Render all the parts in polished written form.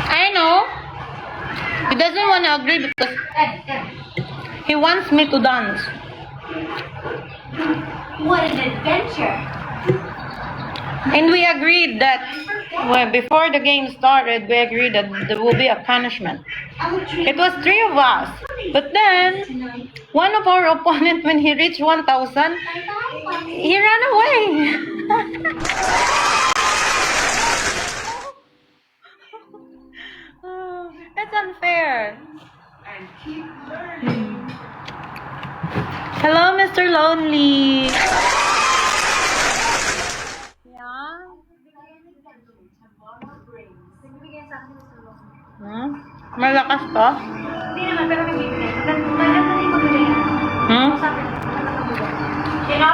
I know. He doesn't want to agree because he wants me to dance. What an adventure! And we agreed that before the game started, we agreed that there will be a punishment. It was 3 of us. But then, one of our opponent, when he reached 1,000, he ran away. That's unfair. Hello, Mr. Lonely. Yeah? Malakas to? Hindi naman, pero may bibili. Kaya mo na ibabili. Sabi ko, sino?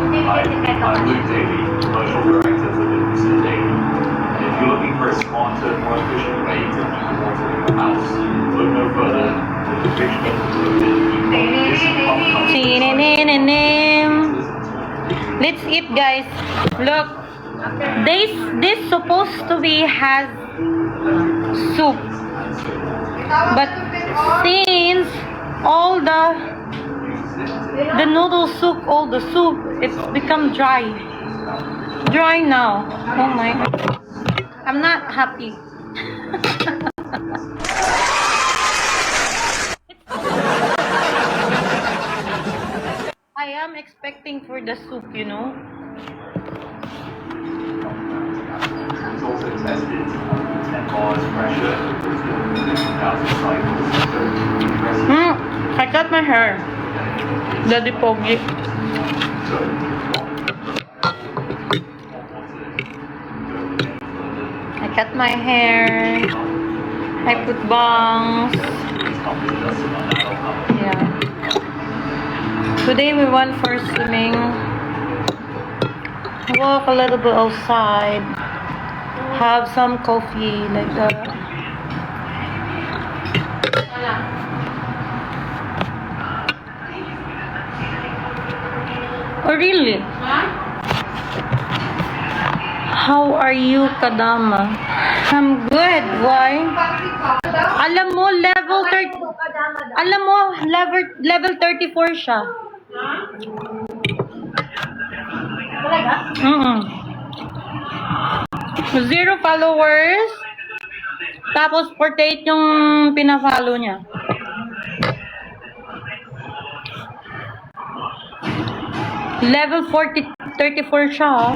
I'm Luke Daly, Commercial Director for Business Daily. And if you're looking for a smarter, more efficient way to keep the water in your house, look no further than the fish Let's eat, guys. Look, this supposed to be has soup, but since all the noodle soup, all the soup, it's become dry now. Oh my, I'm not happy. I am expecting for the soup, you know. It's also tested 10 bars pressure, 50,000 cycles. I cut my hair. Daddy Pogi. I cut my hair. I put bangs. Yeah. Today we went for swimming. Walk a little bit outside. Have some coffee like that. Oh really? How are you, Kadama? I'm good. Why? Alam mo, level 34 siya. Talaga? 0 followers. Tapos 48 yung pina-follow niya. Level 34 siya.